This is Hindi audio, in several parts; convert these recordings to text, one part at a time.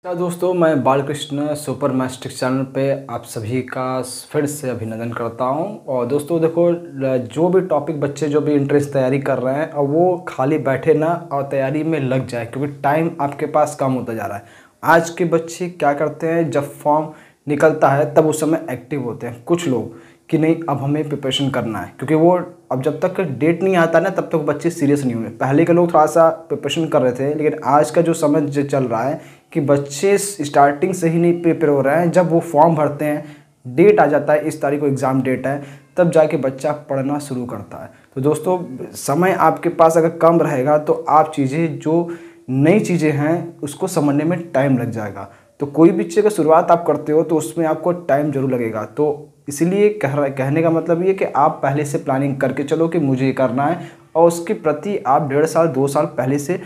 दोस्तों, मैं बालकृष्ण सुपर मैस्टिक्स चैनल पे आप सभी का फिर से अभिनंदन करता हूं। और दोस्तों देखो, जो भी टॉपिक बच्चे जो भी इंट्रेंस तैयारी कर रहे हैं और वो खाली बैठे ना और तैयारी में लग जाए, क्योंकि टाइम आपके पास कम होता जा रहा है। आज के बच्चे क्या करते हैं, जब फॉर्म निकलता है तब उस समय एक्टिव होते हैं कुछ लोग कि नहीं अब हमें प्रिपरेशन करना है, क्योंकि वो अब जब तक डेट नहीं आता ना तब तक बच्चे सीरियस नहीं हुए। पहले के लोग थोड़ा सा प्रिपरेशन कर रहे थे, लेकिन आज का जो समय जो चल रहा है कि बच्चे स्टार्टिंग से ही नहीं प्रिपेयर हो रहे हैं। जब वो फॉर्म भरते हैं, डेट आ जाता है, इस तारीख को एग्ज़ाम डेट है, तब जाके बच्चा पढ़ना शुरू करता है। तो दोस्तों, समय आपके पास अगर कम रहेगा तो आप चीज़ें जो नई चीज़ें हैं उसको समझने में टाइम लग जाएगा। तो कोई भी चीज़ का शुरुआत आप करते हो तो उसमें आपको टाइम जरूर लगेगा। तो इसलिए कहने का मतलब ये कि आप पहले से प्लानिंग करके चलो कि मुझे ये करना है, और उसके प्रति आप 1.5 साल 2 साल पहले से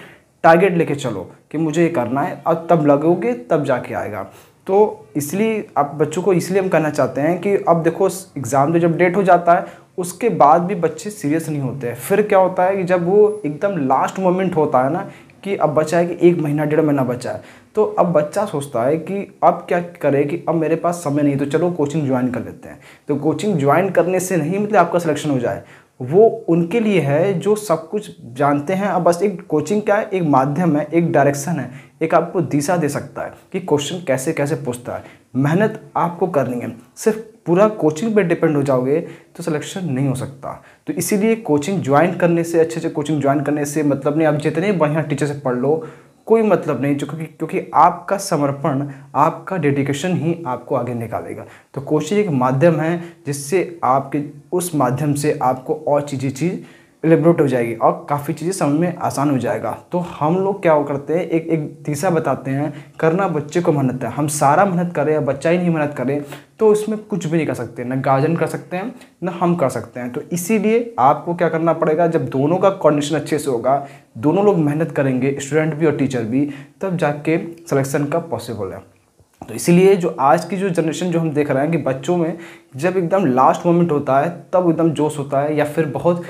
टारगेट लेके चलो कि मुझे ये करना है, और तब लगोगे तब जाके आएगा। तो इसलिए आप बच्चों को इसलिए हम कहना चाहते हैं कि अब देखो, एग्ज़ाम जो जब डेट हो जाता है उसके बाद भी बच्चे सीरियस नहीं होते हैं। फिर क्या होता है कि जब वो एकदम लास्ट मोमेंट होता है ना कि अब बचा है कि 1 महीना 1.5 महीना बचा है, तो अब बच्चा सोचता है कि अब क्या करे कि अब मेरे पास समय नहीं, तो चलो कोचिंग ज्वाइन कर लेते हैं। तो कोचिंग ज्वाइन करने से नहीं मतलब आपका सिलेक्शन हो जाए, वो उनके लिए है जो सब कुछ जानते हैं। अब बस एक कोचिंग क्या है, एक माध्यम है, एक डायरेक्शन है, एक आपको दिशा दे सकता है कि क्वेश्चन कैसे कैसे पूछता है। मेहनत आपको करनी है। सिर्फ पूरा कोचिंग पे डिपेंड हो जाओगे तो सिलेक्शन नहीं हो सकता। तो इसीलिए कोचिंग ज्वाइन करने से, अच्छे कोचिंग ज्वाइन करने से मतलब नहीं, आप जितने बढ़िया टीचर से पढ़ लो कोई मतलब नहीं, क्योंकि आपका समर्पण, आपका डेडिकेशन ही आपको आगे निकालेगा। तो कोचिंग एक माध्यम है जिससे आपके उस माध्यम से आपको और चीज़ एलिब्रेट हो जाएगी और काफ़ी चीज़ें समझ में आसान हो जाएगा। तो हम लोग क्या करते हैं, एक दिशा बताते हैं। करना बच्चे को मेहनत है। हम सारा मेहनत करें या बच्चा ही नहीं मेहनत करे तो उसमें कुछ भी नहीं कर सकते, ना गार्जियन कर सकते हैं ना हम कर सकते हैं। तो इसीलिए आपको क्या करना पड़ेगा, जब दोनों का कोऑर्डिनेशन अच्छे से होगा, दोनों लोग मेहनत करेंगे, स्टूडेंट भी और टीचर भी, तब जाके सिलेक्शन का पॉसिबल है। तो इसीलिए जो आज की जो जनरेशन जो हम देख रहे हैं कि बच्चों में जब एकदम लास्ट मोमेंट होता है तब एकदम जोश होता है, या फिर बहुत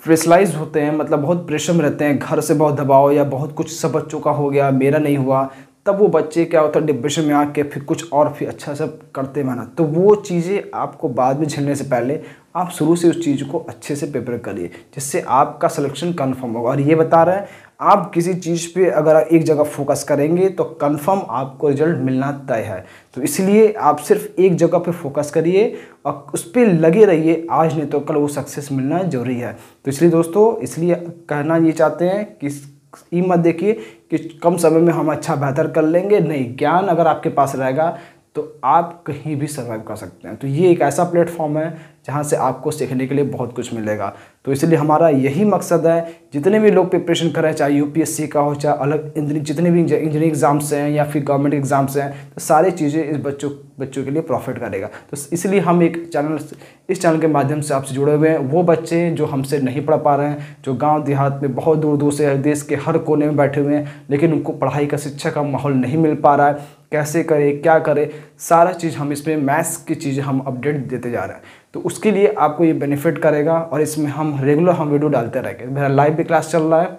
प्रेशराइज होते हैं, मतलब बहुत प्रेशर में रहते हैं, घर से बहुत दबाव या बहुत कुछ सब बच्चों का हो गया, मेरा नहीं हुआ, तब वो बच्चे क्या होता है डिप्रेशन में आके फिर कुछ और फिर अच्छा सब करते मेहनत। तो वो चीज़ें आपको बाद में झेलने से पहले आप शुरू से उस चीज़ को अच्छे से प्रिपेयर करिए, जिससे आपका सिलेक्शन कन्फर्म होगा। और ये बता रहे हैं, आप किसी चीज़ पे अगर एक जगह फोकस करेंगे तो कंफर्म आपको रिजल्ट मिलना तय है। तो इसलिए आप सिर्फ एक जगह पे फोकस करिए और उस पर लगे रहिए, आज नहीं तो कल वो सक्सेस मिलना जरूरी है। तो इसलिए दोस्तों, इसलिए कहना ये चाहते हैं कि ये मत देखिए कि कम समय में हम अच्छा बेहतर कर लेंगे, नहीं, ज्ञान अगर आपके पास रहेगा तो आप कहीं भी सर्वाइव कर सकते हैं। तो ये एक ऐसा प्लेटफॉर्म है जहाँ से आपको सीखने के लिए बहुत कुछ मिलेगा। तो इसलिए हमारा यही मकसद है, जितने भी लोग प्रिपरेशन कर रहे हैं, चाहे यूपीएससी का हो, चाहे अलग जितने भी इंजीनियरिंग एग्जाम्स हैं या फिर गवर्नमेंट एग्जाम्स हैं, तो सारी चीज़ें इस बच्चों के लिए प्रॉफिट करेगा। तो इसलिए हम इस चैनल के माध्यम से आपसे जुड़े हुए हैं। वो बच्चे जो हमसे नहीं पढ़ पा रहे हैं, जो गाँव देहात में बहुत दूर दूर से देश के हर कोने में बैठे हुए हैं, लेकिन उनको पढ़ाई का शिक्षा का माहौल नहीं मिल पा रहा है, कैसे करे क्या करे, सारा चीज़ हम इसमें मैथ्स की चीज़ें हम अपडेट देते जा रहे हैं। तो उसके लिए आपको ये बेनिफिट करेगा। और इसमें हम रेगुलर वीडियो डालते रहेंगे। मेरा लाइव भी क्लास चल रहा है,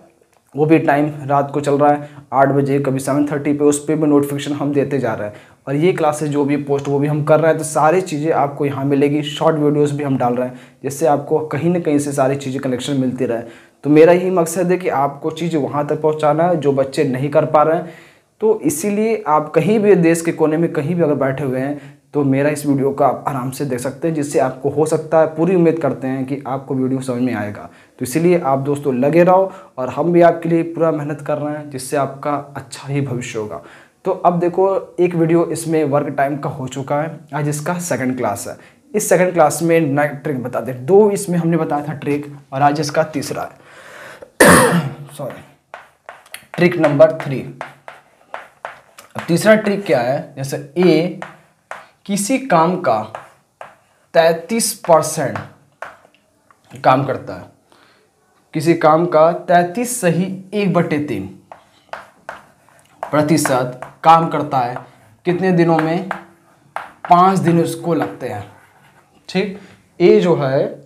वो भी टाइम रात को चल रहा है 8 बजे, कभी 7:30 पे, उस पर भी नोटिफिकेशन हम देते जा रहे हैं। और ये क्लासेस जो भी पोस्ट वो भी हम कर रहे हैं, तो सारी चीज़ें आपको यहाँ मिलेगी। शॉर्ट वीडियोस भी हम डाल रहे हैं, जिससे आपको कहीं ना कहीं से सारी चीज़ें कलेक्शन मिलती रहे। तो मेरा यही मकसद है कि आपको चीज़ वहाँ तक पहुँचाना है जो बच्चे नहीं कर पा रहे हैं। तो इसीलिए आप कहीं भी देश के कोने में कहीं भी अगर बैठे हुए हैं तो मेरा इस वीडियो का आप आराम से देख सकते हैं, जिससे आपको हो सकता है, पूरी उम्मीद करते हैं कि आपको वीडियो समझ में आएगा। तो इसीलिए आप दोस्तों लगे रहो, और हम भी आपके लिए पूरा मेहनत कर रहे हैं, जिससे आपका अच्छा ही भविष्य होगा। तो अब देखो, एक वीडियो इसमें वर्क टाइम का हो चुका है, आज इसका सेकंड क्लास है। इस सेकंड क्लास में नया ट्रिक बता दें, 2 इसमें हमने बताया था ट्रिक, और आज इसका तीसरा है सॉरी, ट्रिक नंबर 3। तीसरा ट्रिक क्या है, जैसे ए, किसी काम का 33% काम करता है, किसी काम का 33 सही 1/3 प्रतिशत काम करता है, कितने दिनों में, 5 दिन उसको लगते हैं। ठीक, ए जो है,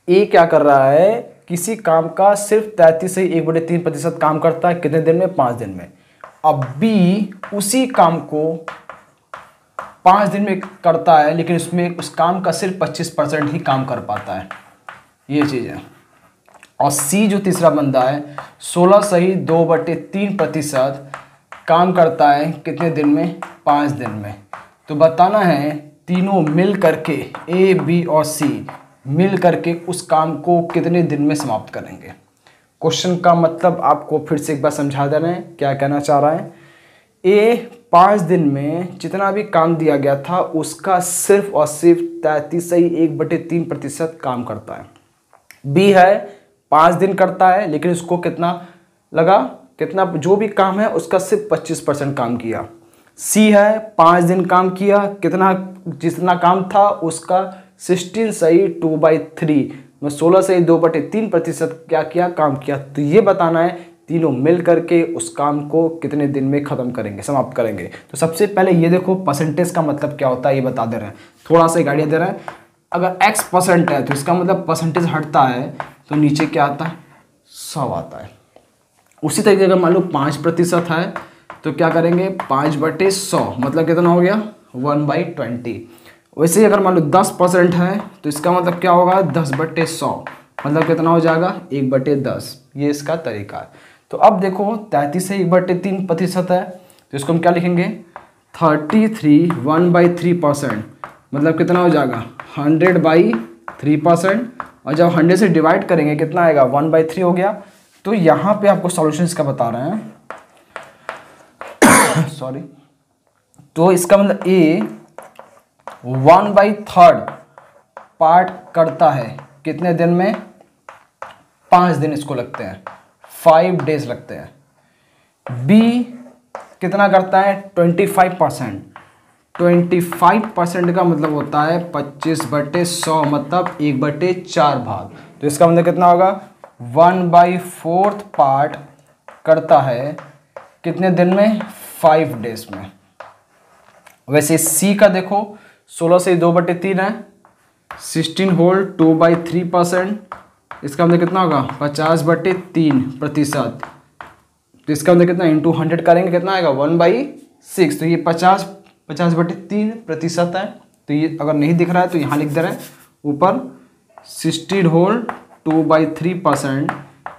ए क्या कर रहा है, किसी काम का सिर्फ 33 सही 1/3% काम करता है, कितने दिन में, 5 दिन में। अब बी उसी काम को 5 दिन में करता है, लेकिन उसमें उस काम का सिर्फ 25% ही काम कर पाता है, ये चीज़ है। और सी जो तीसरा बंदा है 16 सही 2/3% काम करता है कितने दिन में, 5 दिन में। तो बताना है तीनों मिल करके, ए बी और सी मिल करके उस काम को कितने दिन में समाप्त करेंगे। क्वेश्चन का मतलब आपको फिर से एक बार समझा दे रहे हैं, क्या कहना चाह रहा है। ए 5 दिन में जितना भी काम दिया गया था उसका सिर्फ और सिर्फ 33 सही 1/3% काम करता है। बी है 5 दिन करता है, लेकिन उसको कितना लगा, कितना जो भी काम है उसका सिर्फ 25% काम किया। सी है 5 दिन काम किया, कितना जितना काम था उसका 16 सही 2/3 में 16 सही 2/3% क्या किया, काम किया। तो ये बताना है तीनों मिल करके उस काम को कितने दिन में ख़त्म करेंगे, समाप्त करेंगे। तो सबसे पहले ये देखो परसेंटेज का मतलब क्या होता है ये बता दे रहे हैं, थोड़ा सा एक आइडिया दे रहा है। अगर x% है तो इसका मतलब परसेंटेज हटता है तो नीचे क्या आता है, 100 आता है। उसी तरीके अगर मान लो 5% है तो क्या करेंगे, 5/100 मतलब कितना हो गया, 1/20। वैसे ही अगर मान लो 10% है तो इसका मतलब क्या होगा, 10/100 मतलब कितना हो जाएगा, 1/10। ये इसका तरीका है। तो अब देखो 33 से 1/3% है तो इसको हम क्या लिखेंगे, 33 1/3% मतलब कितना हो जाएगा, 100/3%। और जब 100 से डिवाइड करेंगे कितना आएगा, 1/3 हो गया। तो यहाँ पे आपको सॉल्यूशन इसका बता रहे हैं सॉरी। तो इसका मतलब ए 1/3 पार्ट करता है कितने दिन में, 5 दिन इसको लगते हैं, 5 डेज लगते हैं। बी कितना करता है, 25%। 25% का मतलब होता है 25/100 मतलब 1/4 भाग। तो इसका मतलब कितना होगा, 1/4 पार्ट करता है कितने दिन में, 5 डेज में। वैसे सी का देखो 16 से 2/3 है, 16 होल 2/3%। इसका मतलब कितना होगा, 50/3%। तो इसका मतलब कितना, इंटू 100 करेंगे कितना आएगा, 1/6। तो ये 50/3% है। तो ये अगर नहीं दिख रहा है तो यहाँ लिख दे रहे हैं ऊपर 16 होल 2/3%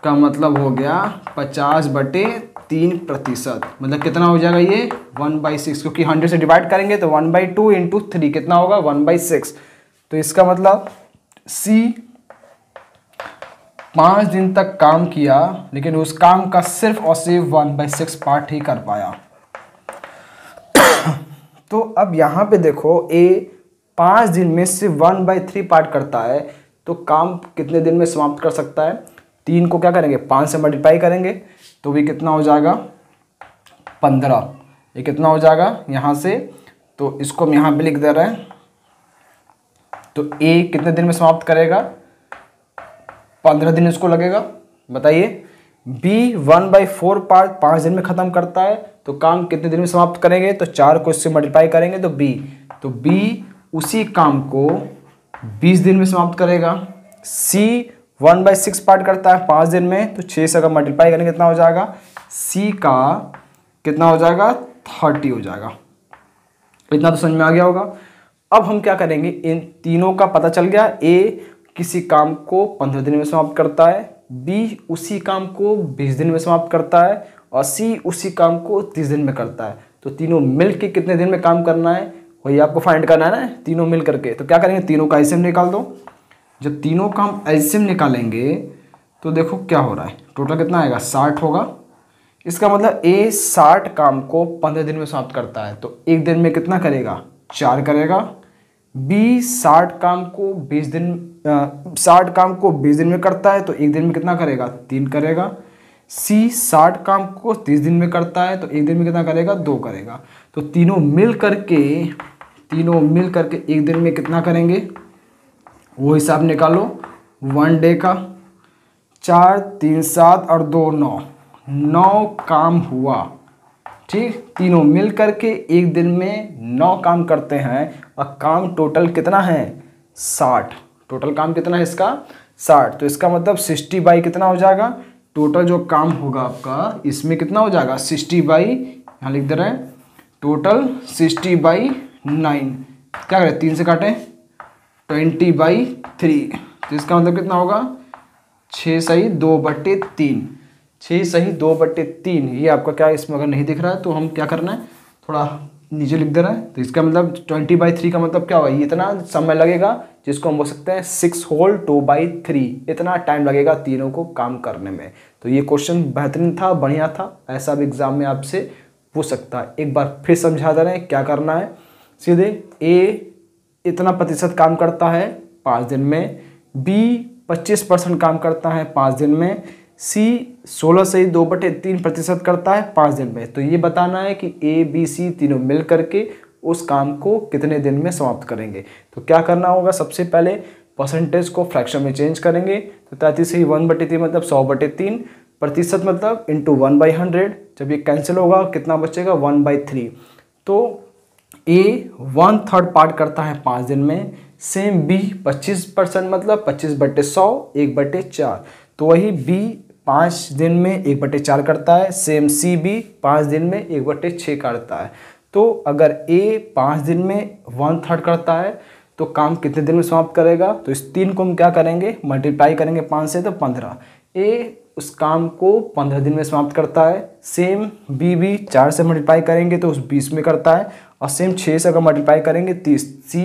का मतलब हो गया 50/3%। मतलब कितना हो जाएगा ये, 1/6, क्योंकि 100 से डिवाइड करेंगे तो 1/2 इंटू 3 कितना होगा, 1/6। तो इसका मतलब सी 5 दिन तक काम किया, लेकिन उस काम का सिर्फ और सिर्फ 1/6 पार्ट ही कर पाया। तो अब यहाँ पे देखो ए 5 दिन में सिर्फ 1/3 पार्ट करता है, तो काम कितने दिन में समाप्त कर सकता है। 3 को क्या करेंगे, 5 से मल्टीप्लाई करेंगे तो भी कितना हो जाएगा, 15। ये कितना हो जाएगा यहाँ से, तो इसको हम यहाँ पे लिख दे रहे हैं। तो ए कितने दिन में समाप्त करेगा, 15 दिन इसको लगेगा। बताइए बी 1/4 पार्ट 5 दिन में ख़त्म करता है, तो काम कितने दिन में समाप्त करेंगे, तो 4 को इससे मल्टीप्लाई करेंगे तो बी उसी काम को 20 दिन में समाप्त करेगा। सी 1/6 पार्ट करता है 5 दिन में, तो 6 से अगर मल्टीप्लाई करेंगे कितना हो जाएगा, सी का कितना हो जाएगा, 30 हो जाएगा। इतना तो समझ में आ गया होगा। अब हम क्या करेंगे, इन तीनों का पता चल गया। ए किसी काम को 15 दिन में समाप्त करता है, बी उसी काम को 20 दिन में समाप्त करता है, और सी उसी काम को 30 दिन में करता है। तो तीनों मिल के कितने दिन में काम करना है वही आपको फाइंड करना है ना, तीनों मिल करके। तो क्या करेंगे, तीनों का एलसीएम निकाल दो। जब तीनों का हम एलसीएम निकालेंगे तो देखो क्या हो रहा है, टोटल कितना आएगा, 60 होगा। इसका मतलब ए 60 काम को 15 दिन में समाप्त करता है, तो एक दिन में कितना करेगा, 4 करेगा। बी 60 काम को 20 दिन में करता है, तो एक दिन में कितना करेगा, 3 करेगा। सी 60 काम को 30 दिन में करता है, तो एक दिन में कितना करेगा, 2 करेगा। तो तीनों मिल करके एक दिन में कितना करेंगे वो हिसाब निकालो। 1 डे का 4 3 7 और 2 9 काम हुआ। ठीक, तीनों मिल करके एक दिन में 9 काम करते हैं, और काम टोटल कितना है, 60। टोटल काम कितना है इसका, 60। तो इसका मतलब 60 बाई कितना हो जाएगा, टोटल जो काम होगा आपका इसमें कितना हो जाएगा, 60 बाई यहाँ लिख दे रहे हैं टोटल 60/9, क्या करें 3 से काटें 20/3, तो इसका मतलब कितना होगा 6 सही 2/3, 6 सही 2/3। ये आपका क्या इसमें अगर नहीं दिख रहा है तो हम क्या करना है, थोड़ा नीचे लिख दे रहा है। तो इसका मतलब 20/3 का मतलब क्या होगा, ये इतना समय लगेगा जिसको हम बोल सकते हैं 6 होल 2/3, इतना टाइम लगेगा तीनों को काम करने में। तो ये क्वेश्चन बेहतरीन था, बढ़िया था, ऐसा भी एग्जाम में आपसे पूछ सकता है। एक बार फिर समझा दे रहे हैं क्या करना है। सीधे ए इतना प्रतिशत काम करता है 5 दिन में, बी 25% काम करता है 5 दिन में, सी 16 से 2/3% करता है 5 दिन में। तो ये बताना है कि ए बी सी तीनों मिल करके उस काम को कितने दिन में समाप्त करेंगे। तो क्या करना होगा, सबसे पहले परसेंटेज को फ्रैक्शन में चेंज करेंगे। तो 33 से 1/3 मतलब 100/3, प्रतिशत मतलब इंटू 1/100। जब ये कैंसिल होगा कितना बचेगा 1/3। तो ए 1/3 पार्ट करता है 5 दिन में, सेम बी 25% मतलब 25/100 1/4। तो वही बी 5 दिन में 1/4 करता है, सेम सी भी 5 दिन में 1/6 करता है। तो अगर ए 5 दिन में 1/3 करता है तो काम कितने दिन में समाप्त करेगा, तो इस 3 को हम क्या करेंगे मल्टीप्लाई करेंगे 5 से तो 15। ए उस काम को 15 दिन में समाप्त करता है, सेम बी भी 4 से मल्टीप्लाई करेंगे तो उस 20 में करता है, और सेम 6 से अगर मल्टीप्लाई करेंगे 30, सी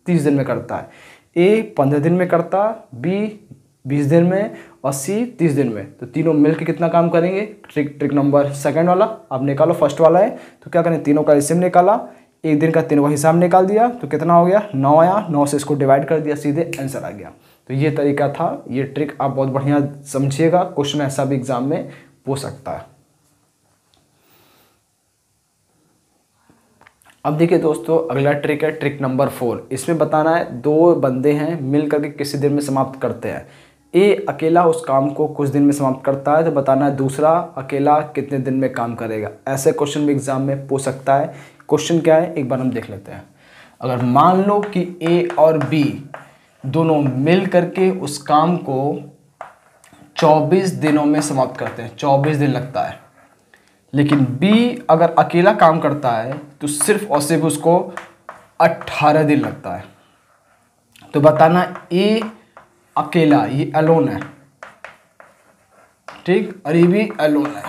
30 दिन में करता है। ए 15 दिन में करता, बी 20 दिन में और सी 30 दिन में। तो तीनों मिलकर कितना काम करेंगे, ट्रिक नंबर सेकंड वाला आप निकालो, फर्स्ट वाला है। तो क्या करें, तीनों का एलसीएम निकाला, एक दिन का तीनों का हिसाब निकाल दिया, तो कितना हो गया 9 आया, 9 से इसको डिवाइड कर दिया, सीधे आंसर आ गया। तो ये तरीका था, ये ट्रिक आप बहुत बढ़िया समझिएगा, क्वेश्चन ऐसा भी एग्जाम में पूछ सकता है। अब देखिए दोस्तों, अगला ट्रिक है ट्रिक नंबर 4। इसमें बताना है 2 बंदे हैं मिल करके किसी दिन में समाप्त करते हैं। ए अकेला उस काम को कुछ दिन में समाप्त करता है, तो बताना है दूसरा अकेला कितने दिन में काम करेगा। ऐसे क्वेश्चन भी एग्जाम में पूछ सकता है। क्वेश्चन क्या है एक बार हम देख लेते हैं। अगर मान लो कि ए और बी दोनों मिल करके उस काम को 24 दिनों में समाप्त करते हैं, 24 दिन लगता है, लेकिन बी अगर अकेला काम करता है तो सिर्फ और सिर्फ उसको 18 दिन लगता है। तो बताना ए अकेला, ये अलोन है, ठीक, और ये भी अलोन है,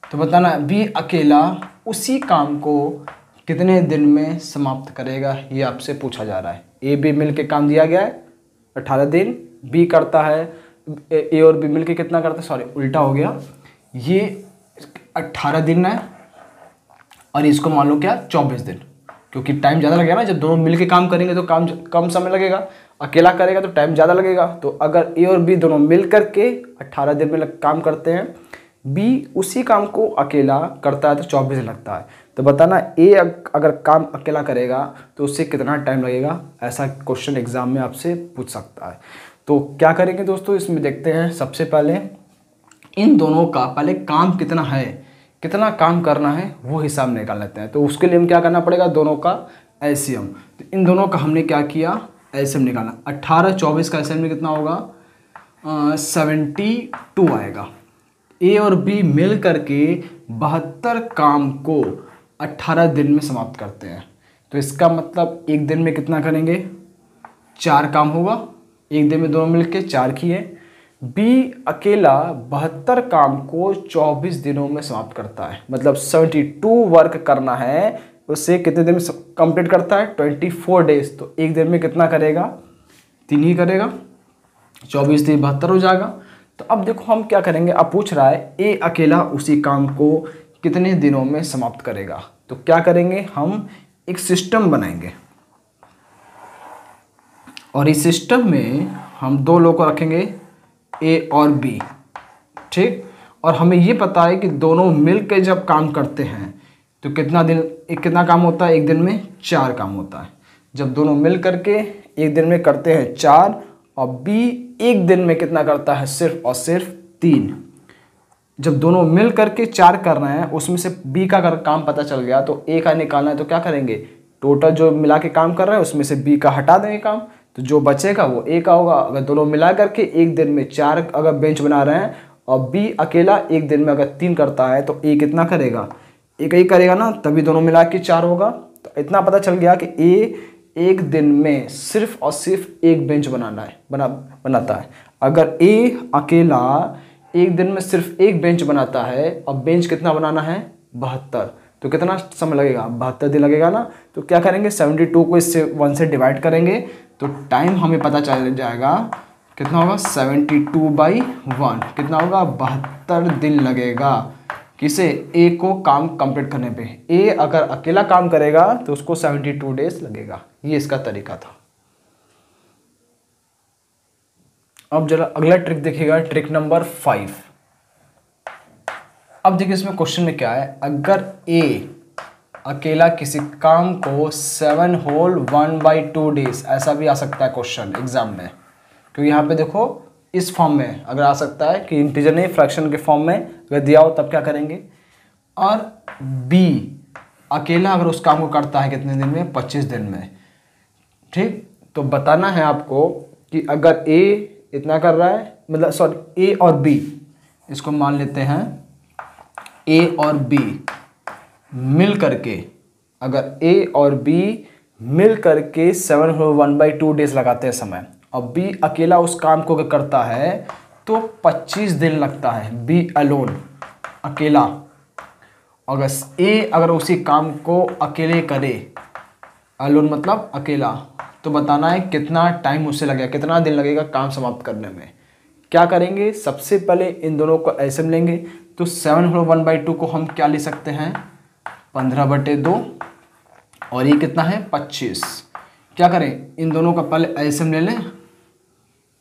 तो बताना बी अकेला उसी काम को कितने दिन में समाप्त करेगा, ये आपसे पूछा जा रहा है। ए बी मिल के काम दिया गया है 18 दिन, बी करता है, ए और बी मिल के कितना करता है, सॉरी उल्टा हो गया, ये 18 दिन है और इसको मान लो क्या 24 दिन, क्योंकि टाइम ज़्यादा लगेगा ना, जब दोनों मिलके काम करेंगे तो काम कम समय लगेगा, अकेला करेगा तो टाइम ज़्यादा लगेगा। तो अगर ए और बी दोनों मिल करके 18 दिन में काम करते हैं, बी उसी काम को अकेला करता है तो 24 दिन लगता है। तो बताना ए अगर काम अकेला करेगा तो उससे कितना टाइम लगेगा, ऐसा क्वेश्चन एग्जाम में आपसे पूछ सकता है। तो क्या करेंगे दोस्तों, इसमें देखते हैं। सबसे पहले इन दोनों का पहले काम कितना है, कितना काम करना है वो हिसाब निकाल लेते हैं। तो उसके लिए हम क्या करना पड़ेगा, दोनों का एलसीएम। तो इन दोनों का हमने क्या किया, एलसीएम निकालना। 18 24 का एलसीएम में कितना होगा 72 आएगा। ए और बी मिल करके 72 काम को 18 दिन में समाप्त करते हैं। तो इसका मतलब एक दिन में कितना करेंगे, 4 काम होगा, एक दिन में दोनों मिलके 4 किए। बी अकेला 72 काम को 24 दिनों में समाप्त करता है, मतलब 72 वर्क करना है, उससे कितने दिन में कंप्लीट करता है 24 डेज। तो एक दिन में कितना करेगा, 3 ही करेगा, 24 दिन 72 हो जाएगा। तो अब देखो हम क्या करेंगे, अब पूछ रहा है ए अकेला उसी काम को कितने दिनों में समाप्त करेगा। तो क्या करेंगे, हम एक सिस्टम बनाएंगे और इस सिस्टम में हम 2 लोग को रखेंगे ए और बी, ठीक, और हमें ये पता है कि दोनों मिल के जब काम करते हैं तो कितना काम होता है, एक दिन में 4 काम होता है। जब दोनों मिल करके एक दिन में करते हैं 4 और बी एक दिन में कितना करता है, सिर्फ और सिर्फ 3। जब दोनों मिल करके 4 कर रहे हैं, उसमें से बी का अगर काम पता चल गया तो ए का निकालना है। तो क्या करेंगे, टोटल जो मिला के काम कर रहे हैं उसमें से बी का हटा देंगे काम, तो जो बचेगा वो ए का होगा। अगर दोनों मिला करके एक दिन में 4 अगर बेंच बना रहे हैं और बी अकेला एक दिन में अगर 3 करता है तो ए कितना करेगा, एक ही करेगा ना तभी दोनों मिला के 4 होगा। तो इतना पता चल गया कि ए एक दिन में सिर्फ और सिर्फ एक बेंच बनाता है। अगर ए अकेला एक दिन में सिर्फ एक बेंच बनाता है और बेंच कितना बनाना है 72, तो कितना समय लगेगा 72 दिन लगेगा ना। तो क्या करेंगे 72 को इससे 1 से डिवाइड करेंगे तो टाइम हमें पता चल जाएगा कितना होगा 72/1 कितना होगा 72 दिन लगेगा किसे ए को काम कंप्लीट करने पे। ए अगर अकेला काम करेगा तो उसको 72 डेज लगेगा। ये इसका तरीका था। अब जरा अगला ट्रिक देखिएगा, ट्रिक नंबर 5। अब देखिए इसमें क्वेश्चन में क्या है, अगर ए अकेला किसी काम को 7 होल 1/2 डेज, ऐसा भी आ सकता है क्वेश्चन एग्जाम में, क्योंकि यहाँ पे देखो इस फॉर्म में अगर आ सकता है कि इंटीजर नहीं फ्रैक्शन के फॉर्म में अगर दिया हो तब क्या करेंगे। और बी अकेला अगर उस काम को करता है कितने दिन में 25 दिन में, ठीक। तो बताना है आपको कि अगर ए इतना कर रहा है, मतलब सॉरी ए और बी, इसको मान लेते हैं ए और बी मिल करके, अगर ए और बी मिल करके 7 होल 1/2 डेज लगाते हैं समय, और बी अकेला उस काम को करता है तो 25 दिन लगता है बी अलोन अकेला। अगर ए अगर उसी काम को अकेले करे, अलोन मतलब अकेला, तो बताना है कितना टाइम उससे लगेगा, कितना दिन लगेगा काम समाप्त करने में। क्या करेंगे, सबसे पहले इन दोनों को ऐसे में लेंगे तो 7 होल 1/2 को हम क्या ले सकते हैं 15/2 और ये कितना है 25। क्या करें, इन दोनों का पहले एलसीएम ले लें,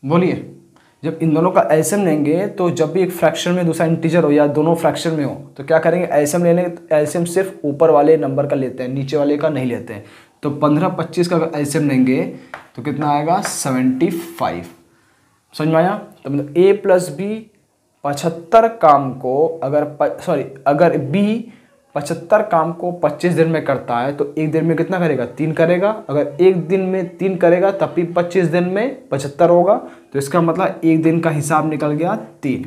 बोलिए। जब इन दोनों का एलसीएम लेंगे तो जब भी एक फ्रैक्शन में दूसरा इंटीजर हो या दोनों फ्रैक्शन में हो तो क्या करेंगे एलसीएम ले लेंगे। तो एलसीएम सिर्फ ऊपर वाले नंबर का लेते हैं, नीचे वाले का नहीं लेते हैं। तो 15-25 का अगर एलसीएम लेंगे तो कितना आएगा 75। समझ में आया। तो मतलब ए प्लस बी 75 काम को अगर बी 75 काम को 25 दिन में करता है तो एक दिन में कितना करेगा 3 करेगा। अगर एक दिन में 3 करेगा तब भी 25 दिन में 75 होगा, तो इसका मतलब एक दिन का हिसाब निकल गया 3।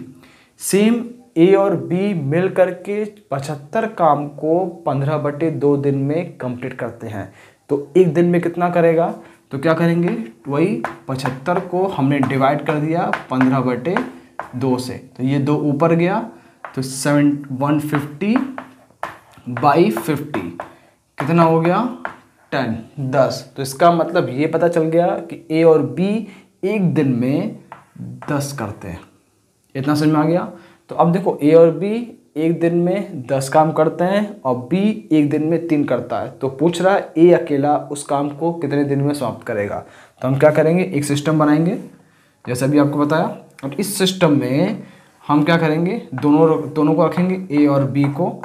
सेम ए और बी मिल करके 75 काम को 15/2 दिन में कंप्लीट करते हैं, तो एक दिन में कितना करेगा। तो क्या करेंगे, वही 75 को हमने डिवाइड कर दिया 15/2 से, तो ये 2 ऊपर गया तो 150/50 कितना हो गया 10। तो इसका मतलब ये पता चल गया कि ए और बी एक दिन में 10 करते हैं। इतना समझ में आ गया। तो अब देखो ए और बी एक दिन में 10 काम करते हैं और बी एक दिन में 3 करता है, तो पूछ रहा है ए अकेला उस काम को कितने दिन में समाप्त करेगा। तो हम क्या करेंगे, एक सिस्टम बनाएंगे जैसा भी आपको बताया, और इस सिस्टम में हम क्या करेंगे दोनों को रखेंगे ए और बी को,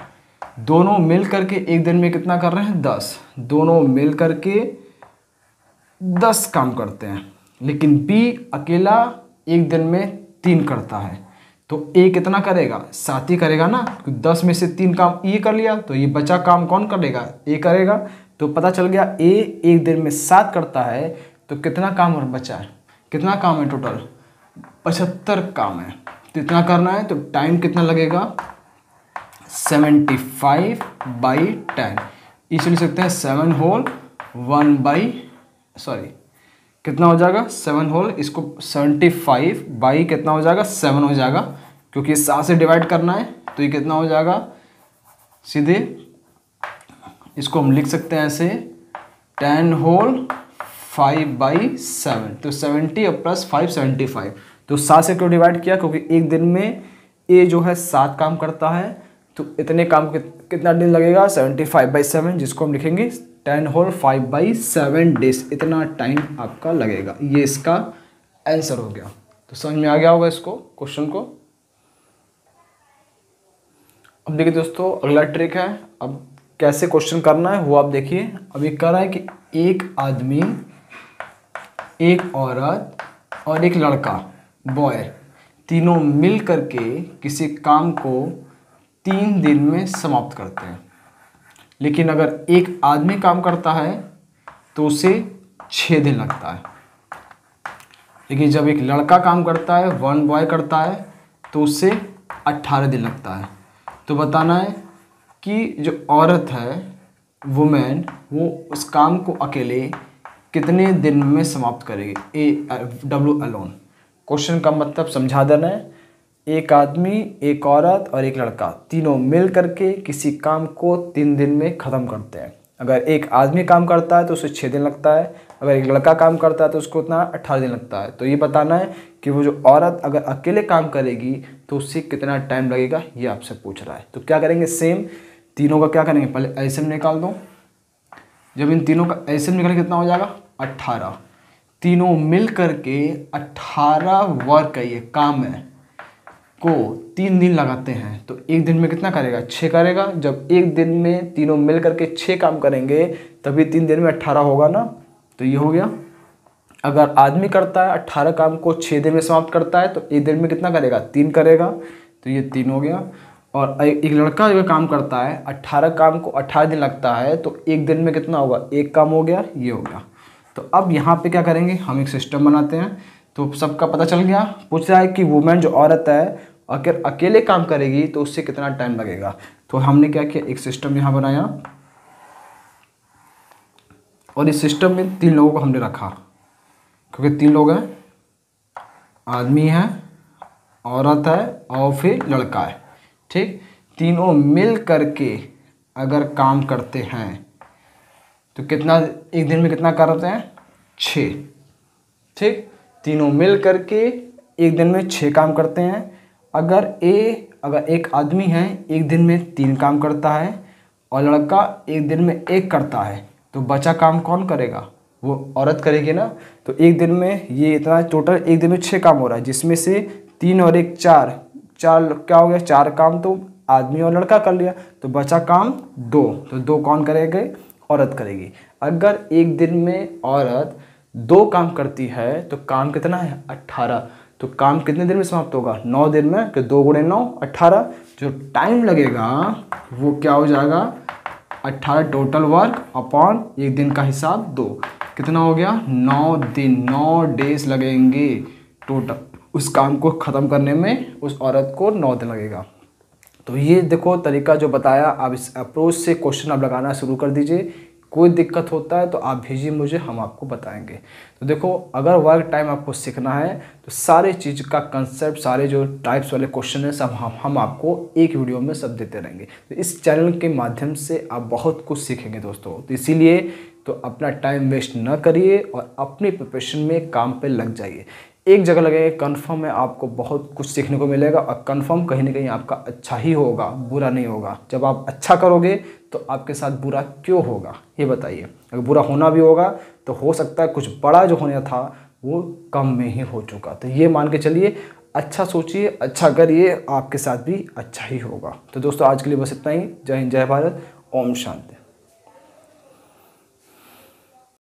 दोनों मिल करके एक दिन में कितना कर रहे हैं 10, दोनों मिल करके 10 काम करते हैं, लेकिन बी अकेला एक दिन में 3 करता है। तो ए कितना करेगा 7 ही करेगा ना, 10 में से 3 काम ये कर लिया, तो ये बचा काम कौन करेगा ए करेगा। तो पता चल गया ए एक दिन में 7 करता है, तो कितना काम और बचा है, कितना काम है टोटल 75 काम है। तो इतना करना है तो टाइम कितना लगेगा 75/10, इसे लिख सकते हैं 7 होल 1 कितना हो जाएगा 7 होल, इसको 75 बाई कितना हो जाएगा 7 हो जाएगा, क्योंकि 7 से डिवाइड करना है। तो ये कितना हो जाएगा, सीधे इसको हम लिख सकते हैं ऐसे 10 होल 5/7, तो 70 और प्लस 5 75। तो 7 से क्यों डिवाइड किया, क्योंकि एक दिन में ए जो है 7 काम करता है, तो इतने काम कितना दिन लगेगा 75/7, जिसको हम लिखेंगे 10 होल 5/7 डेज, इतना टाइम आपका लगेगा। ये इसका आंसर हो गया। तो समझ में आ गया होगा इसको क्वेश्चन को। अब देखिए दोस्तों अगला ट्रिक है, अब कैसे क्वेश्चन करना है वो आप देखिए। अब ये कह रहा है कि एक आदमी, एक औरत और एक लड़का बॉय तीनों मिल करके किसी काम को 3 दिन में समाप्त करते हैं, लेकिन अगर एक आदमी काम करता है तो उसे 6 दिन लगता है, लेकिन जब एक लड़का काम करता है 1 बॉय करता है तो उससे 18 दिन लगता है। तो बताना है कि जो औरत है, वुमेन, वो उस काम को अकेले कितने दिन में समाप्त करेगी। W alone. क्वेश्चन का मतलब समझा देना है। एक आदमी, एक औरत और एक लड़का तीनों मिल करके किसी काम को 3 दिन में ख़त्म करते हैं। अगर एक आदमी काम करता है तो उसे 6 दिन लगता है, अगर एक लड़का काम करता है तो उसको उतना 18 दिन लगता है। तो ये बताना है कि वो जो औरत अगर अकेले काम करेगी तो उससे कितना टाइम लगेगा, ये आपसे पूछ रहा है। तो क्या करेंगे, सेम तीनों का क्या करेंगे, पहले एलसीएम निकाल दो। जब इन तीनों का एलसीएम निकालेंगे कितना हो जाएगा, 18। तीनों मिल करके 18 वर्क का ये काम है को 3 दिन लगाते हैं, तो एक दिन में कितना करेगा, 6 करेगा। जब एक दिन में तीनों मिल करके 6 काम करेंगे तभी 3 दिन में 18 होगा ना, तो ये हो गया। अगर आदमी करता है 18 काम को 6 दिन में समाप्त करता है तो एक दिन में कितना करेगा, 3 करेगा, तो ये 3 हो गया। और एक लड़का जो काम करता है 18 काम को 18 दिन लगता है तो एक दिन में कितना होगा, 1 काम हो गया, ये हो गया। तो अब यहाँ पे क्या करेंगे, हम एक सिस्टम बनाते हैं। तो सबका पता चल गया। पूछ रहा है कि वुमेन जो औरत है अगर अकेले काम करेगी तो उससे कितना टाइम लगेगा। तो हमने क्या किया, एक सिस्टम यहाँ बनाया और इस सिस्टम में 3 लोगों को हमने रखा, क्योंकि 3 लोग हैं, आदमी है, औरत है और फिर लड़का है। ठीक, तीनों मिल करके अगर काम करते हैं तो कितना, एक दिन में कितना करते हैं, 6। ठीक, तीनों मिल करके एक दिन में 6 काम करते हैं। अगर एक आदमी है एक दिन में 3 काम करता है और लड़का एक दिन में 1 करता है, तो बचा काम कौन करेगा, वो औरत करेगी ना। तो एक दिन में ये इतना टोटल एक दिन में 6 काम हो रहा है, जिसमें से 3 और 1 4 क्या हो गया, 4 काम तो आदमी और लड़का कर लिया, तो बचा काम 2, तो 2 कौन करेंगे, औरत करेगी। अगर एक दिन में औरत 2 काम करती है तो काम कितना है, 18। तो काम कितने दिन में समाप्त होगा, 9 दिन में, कि 2 गुणे 9 18। जो टाइम लगेगा वो क्या हो जाएगा, 18 टोटल वर्क अपॉन एक दिन का हिसाब 2, कितना हो गया, 9 दिन, 9 डेज लगेंगे टोटल उस काम को ख़त्म करने में। उस औरत को 9 दिन लगेगा। तो ये देखो तरीका जो बताया, आप इस अप्रोच से क्वेश्चन आप लगाना शुरू कर दीजिए। कोई दिक्कत होता है तो आप भेजिए मुझे, हम आपको बताएंगे। तो देखो, अगर वर्क टाइम आपको सीखना है तो सारे चीज़ का कंसेप्ट, सारे जो टाइप्स वाले क्वेश्चन हैं सब हम आपको एक वीडियो में सब देते रहेंगे। तो इस चैनल के माध्यम से आप बहुत कुछ सीखेंगे दोस्तों। तो इसीलिए तो अपना टाइम वेस्ट न करिए और अपनी प्रिपरेशन में काम पे लग जाइए। एक जगह लगेगा, कंफर्म है आपको बहुत कुछ सीखने को मिलेगा और कंफर्म कहीं ना कहीं आपका अच्छा ही होगा, बुरा नहीं होगा। जब आप अच्छा करोगे तो आपके साथ बुरा क्यों होगा, ये बताइए। अगर बुरा होना भी होगा तो हो सकता है कुछ बड़ा जो होना था वो कम में ही हो चुका। तो ये मान के चलिए, अच्छा सोचिए, अच्छा करिए, आपके साथ भी अच्छा ही होगा। तो दोस्तों आज के लिए बस इतना ही। जय हिंद, जय भारत, ओम शांति।